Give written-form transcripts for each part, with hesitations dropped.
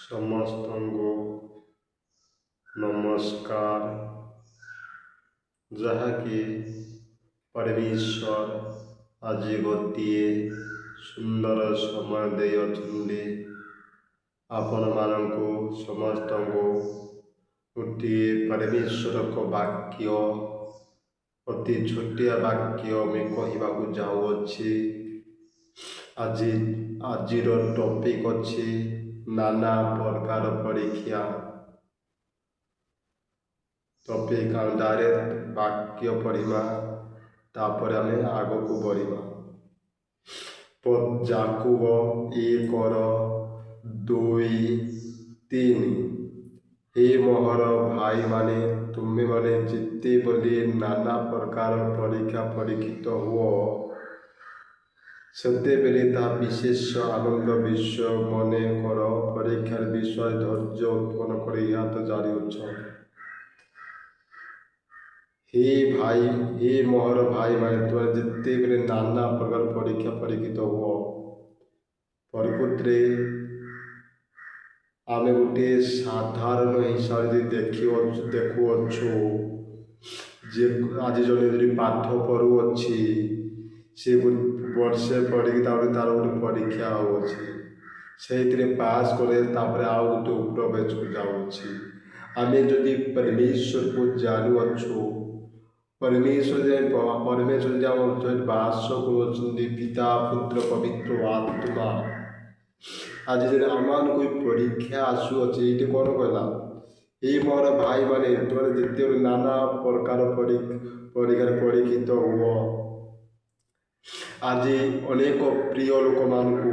ସମସ୍ତଙ୍କୁ ନମସ୍କାର। ଯାହାକି ପରମେଶ୍ୱର ଆଜି ଗୋଟିଏ ସୁନ୍ଦର ସମୟ ଦେଇଅଛନ୍ତି ଆପଣମାନଙ୍କୁ ସମସ୍ତଙ୍କୁ। ଗୋଟିଏ ପରମେଶ୍ୱରଙ୍କ ବାକ୍ୟ, ଅତି ଛୋଟିଆ ବାକ୍ୟ ମୁଁ କହିବାକୁ ଯାଉଅଛି। ଆଜିର ଟପିକ୍ ଅଛି ନାନା ପ୍ରକାର ପରୀକ୍ଷା। ଟପିକ୍ ଆମେ ଡାଇରେକ୍ଟ ବାକ୍ୟ ପଢ଼ିବା, ତାପରେ ଆମେ ଆଗକୁ ବଢ଼ିବା। ଯାକୁବ 1:2-3। ହେ ମୋହର ଭାଇମାନେ, ତୁମେମାନେ ଯେତେବେଳେ ନାନା ପ୍ରକାର ପରୀକ୍ଷିତ ହୁଅ, ସେତେବେଳେ ତାହା ବିଶେଷ ଆନନ୍ଦ ବିଷୟ ମନେ କର। ପରୀକ୍ଷାର ବିଷୟ ଧୈର୍ଯ୍ୟ ଉତ୍ପନ୍ନ କରି ହାତ ଜାରି ଅଛ। ହେ ମୋହର ଭାଇମାନେ, ତୁମେ ଯେତେବେଳେ ନାନା ପ୍ରକାର ପରୀକ୍ଷିତ ହୁଅ। ପ୍ରକୃତିରେ ଆମେ ଗୋଟିଏ ସାଧାରଣ ହିସାବରେ ଦେଖୁଅଛୁ ଯେ ଆଜି ଜଣେ ଯଦି ପାଠ ପଢ଼ୁଅଛି, ସେ ବର୍ଷେ ପଢ଼ିକି ତାପରେ ତାର ଗୋଟେ ପରୀକ୍ଷା ହେଉଅଛି, ସେଇଥିରେ ପାସ୍ କରେ, ତାପରେ ଆଉ ଗୋଟେ ଉପର ବେଚକୁ ଯାଉଅଛି। ଆମେ ଯଦି ପରମେଶ୍ୱରକୁ ଜାଣୁଅଛୁ, ପରମେଶ୍ୱର ଯେ ଆମ ବାସ କରୁଅଛନ୍ତି, ପିତା ପୁତ୍ର ପବିତ୍ର ଆତ୍ମା। ଆଜି ଯଦି ଆମମାନଙ୍କୁ ପରୀକ୍ଷା ଆସୁଅଛି, ଏଇଠି କ'ଣ କହିଲା? ଏ ମୋର ଭାଇମାନେ, ତୁମେ ଯେତେବେଳେ ନାନା ପ୍ରକାର ପରୀକ୍ଷାରେ ପରୀକ୍ଷିତ ହୁଅ। ଆଜି ଅନେକ ପ୍ରିୟ ଲୋକମାନଙ୍କୁ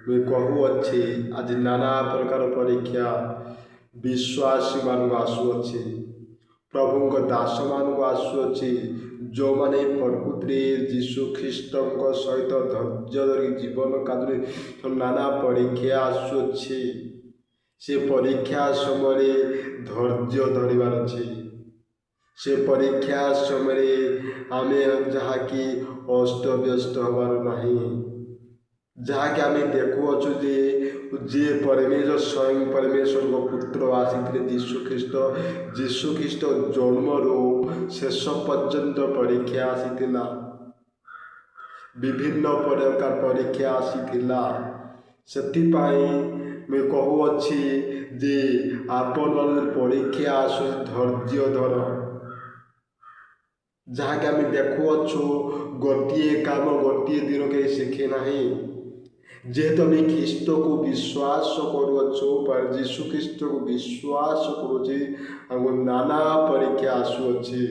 ମୁଁ କହୁଅଛି, ଆଜି ନାନା ପ୍ରକାର ପରୀକ୍ଷା ବିଶ୍ୱାସୀମାନଙ୍କୁ ଆସୁଅଛି, ପ୍ରଭୁଙ୍କ ଦାସମାନଙ୍କୁ ଆସୁଅଛି, ଯେଉଁମାନେ ପ୍ରକୃତିରେ ଯୀଶୁ ଖ୍ରୀଷ୍ଟଙ୍କ ସହିତ ଧୈର୍ଯ୍ୟ ଧରି ଜୀବନ କାଳରେ ନାନା ପରୀକ୍ଷା ଆସୁଅଛି। ସେ ପରୀକ୍ଷା ସମୟରେ ଧୈର୍ଯ୍ୟ ଧରିବାର ଅଛି। ସେ ପରୀକ୍ଷା ସମୟରେ ଆମେ ଯାହାକି ଅସ୍ତବ୍ୟସ୍ତ ହେବାର ନାହିଁ। ଯାହାକି ଆମେ ଦେଖୁଅଛୁ ଯେ ପରମେଶ୍ୱର ସ୍ୱୟଂ ପରମେଶ୍ୱରଙ୍କ ପୁତ୍ର ଆସିଥିଲେ ଯୀଶୁ ଖ୍ରୀଷ୍ଟ ଜନ୍ମରୁ ଶେଷ ପର୍ଯ୍ୟନ୍ତ ପରୀକ୍ଷା ଆସିଥିଲା। ବିଭିନ୍ନ ପ୍ରକାର ପରୀକ୍ଷା ଆସିଥିଲା। ସେଥିପାଇଁ ମୁଁ କହୁଅଛି ଯେ ଆପଣମାନେ ପରୀକ୍ଷା ଆସୁ, ଧୈର୍ଯ୍ୟ ଧର। ଯାହାକି ଆମେ ଦେଖୁଅଛୁ, ଗୋଟିଏ କାମ ଗୋଟିଏ ଦିନ କେହି ଶିଖେ ନାହିଁ। ଯେହେତୁ ଆମେ ଖ୍ରୀଷ୍ଟକୁ ବିଶ୍ୱାସ କରୁଅଛୁ, ଯୀଶୁ ଖ୍ରୀଷ୍ଟକୁ ବିଶ୍ୱାସ କରୁଛି, ଆମକୁ ନାନା ପରୀକ୍ଷା ଆସୁଅଛି।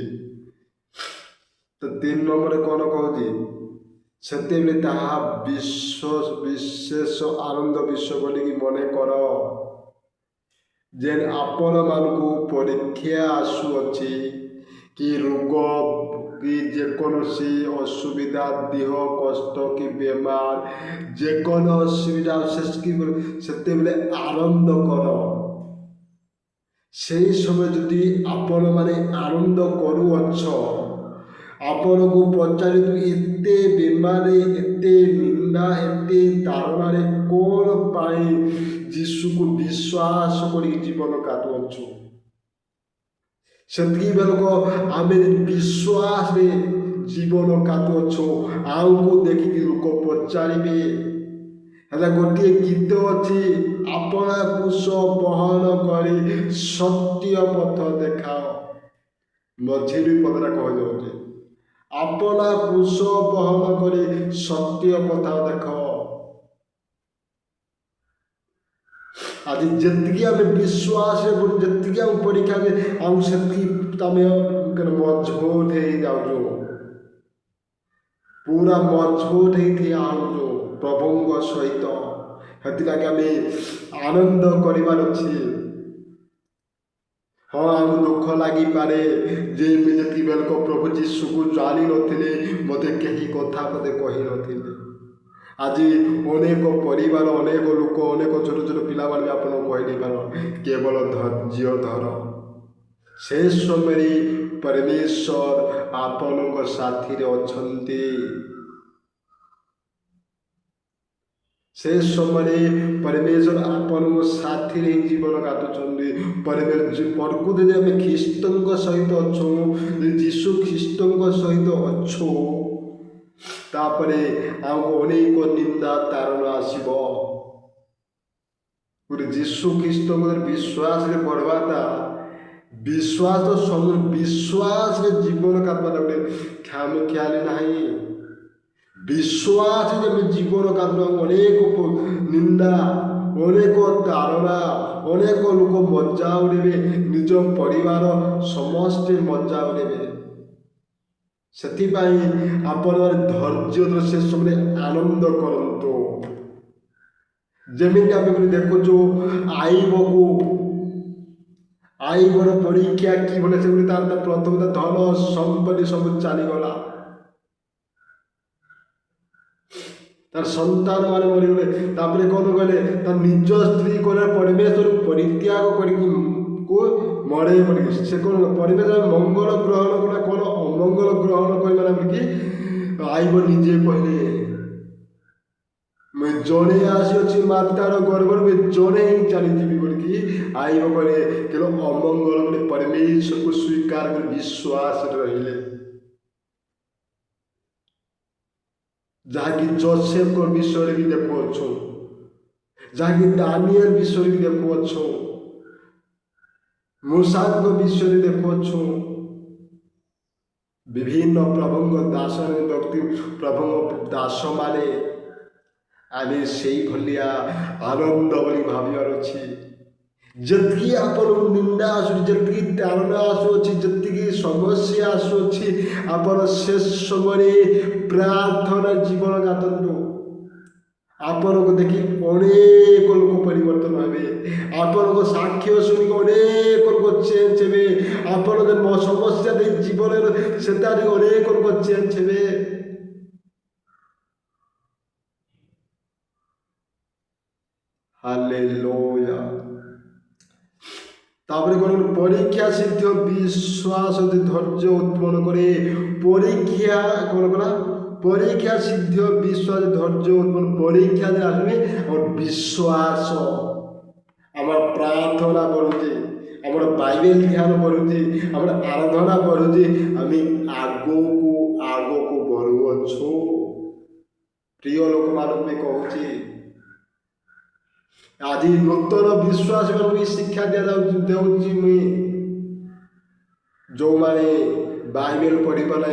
ତ 3 ନମ୍ବରରେ କ'ଣ କହୁଛି? ସେତେବେଳେ ତାହା ବିଶେଷ ଆନନ୍ଦ ବିଷୟ ବୋଲିକି ମନେ କର। ଯେ ଆପଣମାନଙ୍କୁ ପରୀକ୍ଷା ଆସୁଅଛି, କି ରୋଗ, କି ଯେକୌଣସି ଅସୁବିଧା, ଦେହ କଷ୍ଟ କି ବେମାର, ଯେକୌଣସି ଅସୁବିଧା, ସେତେବେଳେ ଆନନ୍ଦ କର। ସେହି ସମୟ ଯଦି ଆପଣମାନେ ଆନନ୍ଦ କରୁଅଛ, ଆପଣଙ୍କୁ ପଚାରିବୁ ଏତେ ବେମାରରେ, ଏତେ ନିନ୍ଦା, ଏତେ ତାଡ଼ନାରେ କ'ଣ ପାଇଁ ଯୀଶୁକୁ ବିଶ୍ୱାସ କରିକି ଜୀବନ କାଟୁଅଛୁ? ସେତିକି ବେଳକୁ ଆମେ ବିଶ୍ୱାସରେ ଜୀବନ କାଟୁଅଛୁ, ଆମକୁ ଦେଖିକି ଲୋକ ପଚାରିବେ। ହେଲେ ଗୋଟିଏ ଗୀତ ଅଛି, ଆପଣା କ୍ରୁଶ ବହନ କରି ସତ୍ୟ ପଥ ଦେଖାଅ। ମଝିରେ ପଦଟା କହିଯାଉଛି, ଆପଣା କ୍ରୁଶ ବହନ କରି ସତ୍ୟ ପଥ ଦେଖାଅ। ଆଜି ଯେତିକି ଆମେ ବିଶ୍ୱାସରେ, ଯେତିକି ଆମେ ପରୀକ୍ଷା, ଆମେ ସେତିକି ଆମେ ମଜବୁତ ହେଇଯାଉଛୁ, ପୁରା ମଜବୁତ ହେଇକି ଆଣୁଛୁ ପ୍ରଭୁଙ୍କ ସହିତ। ସେଥିଲାଗି ଆମେ ଆନନ୍ଦ କରିବାର ଅଛି। ହଁ, ଆମକୁ ଦୁଃଖ ଲାଗିପାରେ ଯେ ମୁଁ ଯେତିକିବେଳକୁ ପ୍ରଭୁ ଯୀଶୁକୁ ଜାଣିନଥିଲେ, ମୋତେ କେହି କଥା କହିନଥିଲେ। ଆଜି ଅନେକ ପରିବାର, ଅନେକ ଲୋକ, ଅନେକ ଛୋଟ ଛୋଟ ପିଲାମାନେ ଆପଣଙ୍କୁ କହିଦେଇପାର, କେବଳ ଧୈର୍ଯ୍ୟ ଧର। ସେ ସମୟରେ ପରମେଶ୍ୱର ଆପଣଙ୍କ ସାଥିରେ ଅଛନ୍ତି। ସେ ସମୟରେ ପରମେଶ୍ୱର ଆପଣଙ୍କ ସାଥିରେ ହିଁ ଜୀବନ କାଟୁଛନ୍ତି। ପ୍ରକୃତ ଯଦି ଆମେ ଖ୍ରୀଷ୍ଟଙ୍କ ସହିତ ଅଛୁ, ଯୀଶୁ ଖ୍ରୀଷ୍ଟଙ୍କ ସହିତ ଅଛୁ, ତାପରେ ଆମକୁ ଅନେକ ନିନ୍ଦା ତାରଣ ଆସିବ। ଗୋଟେ ଯୀଶୁ ଖ୍ରୀଷ୍ଟଙ୍କ ବିଶ୍ୱାସରେ ବଢ଼ବାଟା, ବିଶ୍ୱାସରେ ଜୀବନ କାଟବାଟା ଗୋଟେ ଖିଆଲି ନାହିଁ। ବିଶ୍ୱାସ ଯେମିତି ଜୀବନ କାଟୁଥିବା ଅନେକ ନିନ୍ଦା, ଅନେକ ତାରଣା, ଅନେକ ଲୋକ ମଜା ଉଡ଼େଇବେ, ନିଜ ପରିବାର ସମସ୍ତେ ମଜା ଉଡ଼େଇବେ। ସେଥିପାଇଁ ଆପଣ ଧୈର୍ଯ୍ୟ ସେ ସମୟରେ ଆନନ୍ଦ କରନ୍ତୁ। ଯେମିତି ଆମେ ଦେଖୁଛୁ ଆଇବର ପରୀକ୍ଷା କିଭଳି, ସେମିତି ତାର ପ୍ରଥମେ ଧନ ସମ୍ପତ୍ତି ସବୁ ଚାଲିଗଲା, ତାର ସନ୍ତାନ ମାନେ ମରିଗଲେ। ତାପରେ କ'ଣ କହିଲେ, ତା ନିଜ ସ୍ତ୍ରୀ କହିଲେ ପରମେଶ୍ୱରକୁ ପରିତ୍ୟାଗ କରିକି ମରେ ବୋଲିକି। ସେ କ'ଣ ପରମେଶ୍ୱର ମଙ୍ଗଳ ଗ୍ରହଣ କଲା, କ'ଣ ଅମଙ୍ଗଳ ଗ୍ରହଣ କରିଲା ବୋଲିକି ଆଇବ ନିଜେ କହିଲେ, ମୁଁ ଜଣେ ଆସିଅଛି ମାତାର ଗର୍ଭରୁ, ଜଣେ ହିଁ ଚାଲିଯିବି ବୋଲିକି ଆଇବ କହିଲେ। କେବଳ ଅମଙ୍ଗଳ ବୋଲି ପରମେଶ୍ୱରକୁ ସ୍ୱୀକାର କରି ବିଶ୍ୱାସରେ ରହିଲେ। ଯାହାକି ଯୋସେଫଙ୍କ ବିଷୟରେ ବି ଦେଖୁଅଛୁ, ଯାହାକି ଦାନିଏଲ ବିଷୟରେ ବି ଦେଖୁଅଛୁ, ମୂଷାଙ୍କ ବିଷୟରେ ଦେଖୁଅଛୁ। ବିଭିନ୍ନ ପ୍ରଭୁଙ୍କ ଦାସରେ ବ୍ୟକ୍ତି, ପ୍ରଭୁଙ୍କ ଦାସମାନେ ଆମେ ସେଇଭଳିଆ ଆନନ୍ଦ ବୋଲି ଭାବିବାର ଅଛି। ଯେତିକି ଆପଣଙ୍କୁ ନିନ୍ଦା ଆସୁଛି, ଯେତିକି ତାରଣା ଆସୁଅଛି, ଯେତିକି ସମସ୍ୟା ଆସୁଅଛି, ଆପଣ ସେ ସମୟରେ ପ୍ରାର୍ଥନା ଜୀବନ କାଟନ୍ତୁ। ଆପଣଙ୍କୁ ଦେଖି ଅନେକ ଲୋକ ପରିବର୍ତ୍ତନ ହେବେ। ଆପଣଙ୍କ ସାକ୍ଷ୍ୟ ଶୁଣିକି ଅନେକ ଲୋକ ଚେଞ୍ଜ ହେବେ। ଆପଣ ସମସ୍ୟା ଦେଇ ଜୀବନରେ ସେଠାରେ ଅନେକ ଲୋକ ଚେଞ୍ଜ ହେବେ। ହାଲେଲୁୟା। ତାପରେ କ'ଣ, ପରୀକ୍ଷା ସିଦ୍ଧ ବିଶ୍ୱାସ ଧୈର୍ଯ୍ୟ ଉତ୍ପନ୍ନ କରେ। ପରୀକ୍ଷା କ'ଣ କଲା, ପରୀକ୍ଷା ସିଦ୍ଧ ବିଶ୍ୱାସ ଧୈର୍ଯ୍ୟ ଉତ୍ପନ୍ନ। ପରୀକ୍ଷା ଯେ ଆସିବେ, ଆମର ବିଶ୍ୱାସ, ଆମର ପ୍ରାର୍ଥନା ବଢ଼ୁଛି, ଆମର ବାଇବେଲ ଧ୍ୟାନ ବଢ଼ୁଛି, ଆମର ଆରାଧନା ବଢ଼ୁଛି, ଆମେ ଆଗକୁ ବଢ଼ୁଅଛୁ। ପ୍ରିୟ ଲୋକମାନଙ୍କୁ ବି କହୁଛି, ଆଜି ନୂତନ ବିଶ୍ୱାସ ମାନଙ୍କୁ ଶିକ୍ଷା ଦେଉଛି ମୁଇଁ। ଯେଉଁମାନେ ବାଇବେଲ ପଢ଼ିପାରେ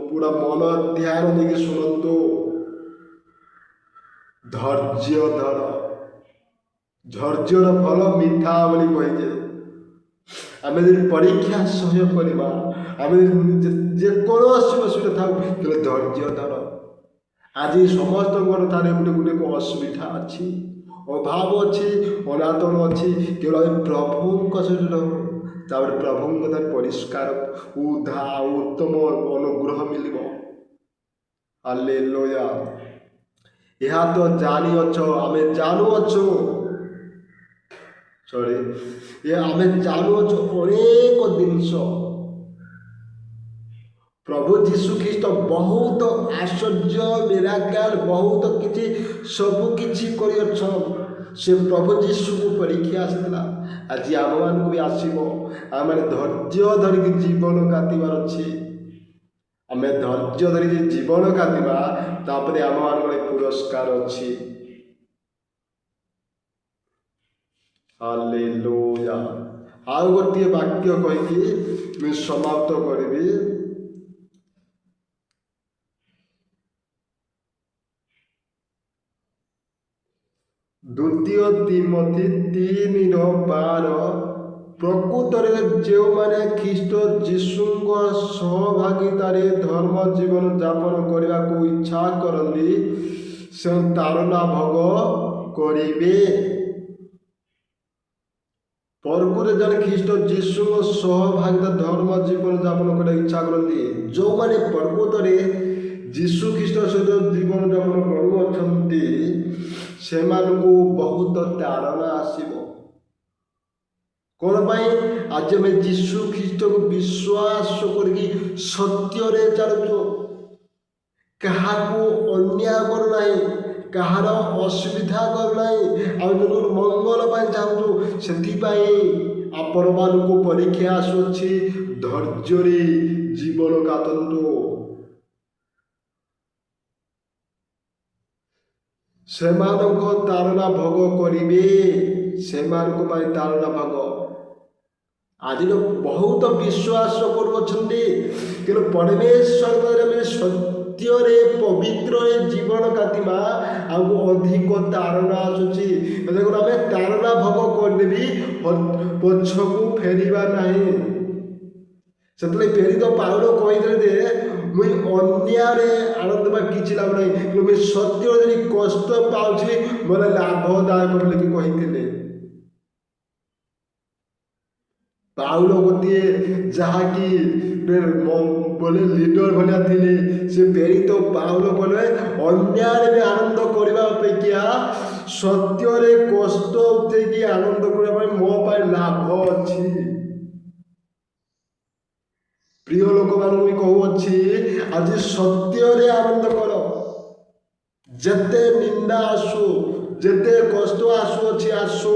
ପୁରା ମନ ଧ୍ୟାନ ଦେଇକି ଶୁଣନ୍ତୁ। ଧୈର୍ଯ୍ୟ ଧର, ଧୈର୍ଯ୍ୟର ଫଳ ମିଠା ବୋଲି କହିଛେ। ଆମେ ଯଦି ପରୀକ୍ଷା ସହ୍ୟ କରିବା, ଆମେ ଯେକୌଣସି ଅସୁବିଧା ଥାଉ, ହେଲେ ଧୈର୍ଯ୍ୟ ଧର। ଆଜି ସମସ୍ତଙ୍କର ଠାରେ ଗୋଟେ ଅସୁବିଧା ଅଛି, ଅଭାବ ଅଛି, ଅନାଟନ ଅଛି। କେବଳ ପ୍ରଭୁଙ୍କ ସହିତ, ତାପରେ ପ୍ରଭୁଙ୍କ ଠାରେ ପରିଷ୍କାର ଉତ୍ତମ ଅନୁଗ୍ରହ ମିଳିବ। ହାଲେଲୁୟା। ଏହା ତ ଜାଣିଅଛ, ଆମେ ଜାଣୁଅଛୁ, ଆମେ ଜାଣୁଅଛୁ ଅନେକ ଜିନିଷ। ପ୍ରଭୁ ଯୀଶୁ ଖ୍ରୀଷ୍ଟ ବହୁତ ଆଶ୍ଚର୍ଯ୍ୟ ମିରାକଲ, ବହୁତ କିଛି ସବୁ କିଛି କରିଅଛନ୍। ସେ ପ୍ରଭୁ ଯୀଶୁକୁ ପରୀକ୍ଷା ଆସିଥିଲା, ଆଜି ଆମମାନଙ୍କୁ ବି ଆସିବ। ଆମେ ଧୈର୍ଯ୍ୟ ଧରିକି ଜୀବନ କାଟିବାର ଅଛି। ଆମେ ଧୈର୍ଯ୍ୟ ଧରିକି ଜୀବନ କାଟିବା, ତାପରେ ଆମମାନଙ୍କର ପୁରସ୍କାର ଅଛି। ହାଲେଲୁୟା। ଆଉ ଗୋଟିଏ ବାକ୍ୟ କହିକି ମୁଁ ସମାପ୍ତ କରିବି। ଦ୍ୱିତୀୟ ତିମୋଥୀ 3:12। ପ୍ରକୃତରେ ଯେଉଁମାନେ ଖ୍ରୀଷ୍ଟ ଯୀଶୁଙ୍କ ସହଭାଗିତାରେ ଧର୍ମ ଜୀବନ ଯାପନ କରିବାକୁ ଇଚ୍ଛା କରନ୍ତି, ସେ ତାରଣା ଭୋଗ କରିବେ। ପ୍ରକୃତରେ ଜଣେ ଖ୍ରୀଷ୍ଟ ଯୀଶୁଙ୍କ ସହଭାଗିତା ଧର୍ମ ଜୀବନ ଯାପନ କରିବାକୁ ଇଚ୍ଛା କରନ୍ତି, ଯେଉଁମାନେ ପ୍ରକୃତରେ ଯୀଶୁ ଖ୍ରୀଷ୍ଟ ସହିତ ଜୀବନ ଯାପନ କରୁଅଛନ୍ତି, ସେମାନଙ୍କୁ ବହୁତ ତାରଣା ଆସିବ। କ'ଣ ପାଇଁ? ଆଜି ଆମେ ଯୀଶୁ ଖ୍ରୀଷ୍ଟକୁ ବିଶ୍ୱାସ କରିକି ସତ୍ୟରେ ଚାଲୁଛୁ, କାହାକୁ ଅନ୍ୟାୟ କରୁନାହିଁ, କାହାର ଅସୁବିଧା କରୁନାହିଁ। ଆମେ ଜଣଙ୍କର ମଙ୍ଗଳ ପାଇଁ ଚାହୁଁଛୁ। ସେଥିପାଇଁ ଆପଣମାନଙ୍କୁ ପରୀକ୍ଷା ଆସୁଅଛି, ଧୈର୍ଯ୍ୟରେ ଜୀବନ କାଟନ୍ତୁ। ସେମାନଙ୍କ ତାରଣା ଭୋଗ କରିବେ, ସେମାନଙ୍କ ପାଇଁ ତାରଣା ଭୋଗ। ଆଜିର ବହୁତ ବିଶ୍ୱାସ କରୁଅଛନ୍ତି, କିନ୍ତୁ ପରମେଶ୍ୱର ଆମେ ସତ୍ୟରେ ପବିତ୍ରରେ ଜୀବନ କାଟିବା ଆମକୁ ଅଧିକ ତାରଣା ଆସୁଛି। ଦେଖନ୍ତୁ ଆମେ ତାରଣା ଭୋଗ କରିଦେବି, ପଛକୁ ଫେରିବା ନାହିଁ। ସେଥିପାଇଁ ପ୍ରେରିତ ପାଉଲ କହିଥିଲେ ଯେ ମୁଇଁ ଅନ୍ୟାୟରେ ଆନନ୍ଦ ବା କିଛି ଲାଭ ନାହିଁ, କିନ୍ତୁ ମୁଇଁ ସତ୍ୟରେ ଯଦି କଷ୍ଟ ପାଉଛି ମୋର ଲାଭଦାୟକ ବୋଲି କହିଥିଲେ। ପାଉଲ ଗୋଟିଏ ଯାହାକି ବୋଲେ ଲିଡର ଭଳିଆ ଥିଲେ। ସେ ପ୍ରେରିତ ପାଉଲ କହିଲେ ଅନ୍ୟାୟରେ ବି ଆନନ୍ଦ କରିବା ଅପେକ୍ଷା ସତ୍ୟରେ କଷ୍ଟ ଉଠେଇକି ଆନନ୍ଦ କରିବା ପାଇଁ ମୋ ପାଇଁ ଲାଭ ଅଛି। ପ୍ରିୟ ଲୋକମାନଙ୍କୁ ବି କହୁଅଛି, ଆଜି ସତ୍ୟରେ ଆନନ୍ଦ କର। ଯେତେ ନିନ୍ଦା ଆସୁ, ଯେତେ କଷ୍ଟ ଆସୁଅଛି ଆସୁ,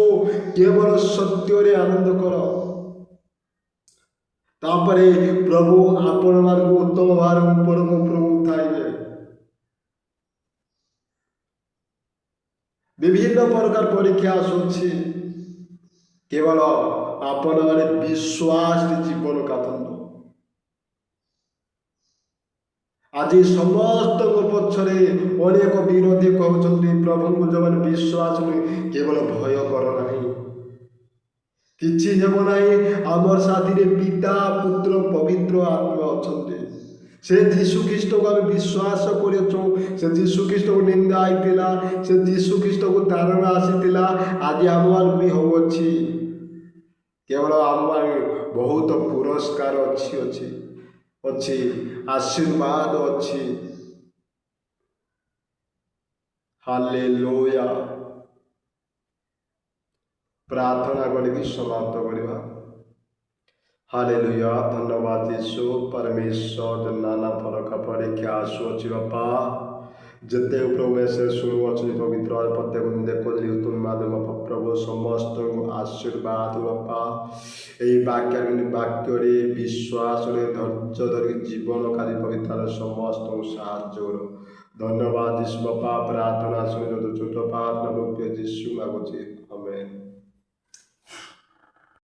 କେବଳ ସତ୍ୟରେ ଆନନ୍ଦ କର। ତାପରେ ପ୍ରଭୁ ଆପଣମାନଙ୍କୁ ଉତ୍ତମ ଭାବରେ ଉପରକୁ ଉଠାଇବେ। ବିଭିନ୍ନ ପ୍ରକାର ପରୀକ୍ଷା ଆସୁଅଛି, କେବଳ ଆପଣମାନେ ବିଶ୍ୱାସରେ ଜୀବନ କାଟନ୍ତୁ। ଆଜି ସମସ୍ତଙ୍କ ପଛରେ ଅନେକ ବିରୋଧୀ କହୁଛନ୍ତି, ପ୍ରଭୁଙ୍କୁ ଯେଉଁମାନେ ବିଶ୍ୱାସ କେବଳ ଭୟ କର ନାହିଁ, କିଛି ହେବ ନାହିଁ। ଆମର ସାଥିରେ ପିତା, ପୁତ୍ର, ପବିତ୍ର ଆତ୍ମା ଅଛନ୍ତି। ସେ ଯୀଶୁଖ୍ରୀଷ୍ଟକୁ ଆମେ ବିଶ୍ୱାସ କରିଅଛୁ। ସେ ଯୀଶୁଖ୍ରୀଷ୍ଟକୁ ନିନ୍ଦା ହେଇଥିଲା, ସେ ଯୀଶୁଖ୍ରୀଷ୍ଟକୁ ତାରଣା ଆସିଥିଲା। ଆଜି ଆମମାନଙ୍କୁ ବି ହେଉଅଛି। କେବଳ ଆମ ବହୁତ ପୁରସ୍କାର ଅଛି, ଆଶୀର୍ବାଦ ଅଛି। ହାଲେଲୁୟା। ପ୍ରାର୍ଥନା କରିକି ସମାପ୍ତ କରିବା। ହାଲେଲୁୟା। ଧନ୍ୟବାଦ ଯୀଶୁ। ପରମେଶ୍ୱର ନାନା ପ୍ରକାର ପରୀକ୍ଷା ଆସୁଅଛି ବାପା, ଯେତେ ପ୍ରଭୁ ସେ ଶୁଣୁଅଛନ୍ତି ପବିତ୍ର ପ୍ରତ୍ୟେକ ଦେଖୁଛନ୍ତି ତୁମ ମାଧ୍ୟମ ପ୍ରଭୁ ସମସ୍ତଙ୍କୁ ଆଶୀର୍ବାଦ ବାପା। ଏହି ବାକ୍ୟରେ ବିଶ୍ୱାସରେ ଧୈର୍ଯ୍ୟ ଧରି ଜୀବନ କାଲି ପବିତ୍ର ସମସ୍ତଙ୍କୁ ସାହାଯ୍ୟ କର। ଧନ୍ୟବାଦ ଯୀଶୁ ବାପା। ପ୍ରାର୍ଥନା ଶୁଣି ଛୋଟ ପ୍ରାର୍ଥନା ରୂପେ ଯୀଶୁ ମାଗୁଛି, ଆମେନ୍।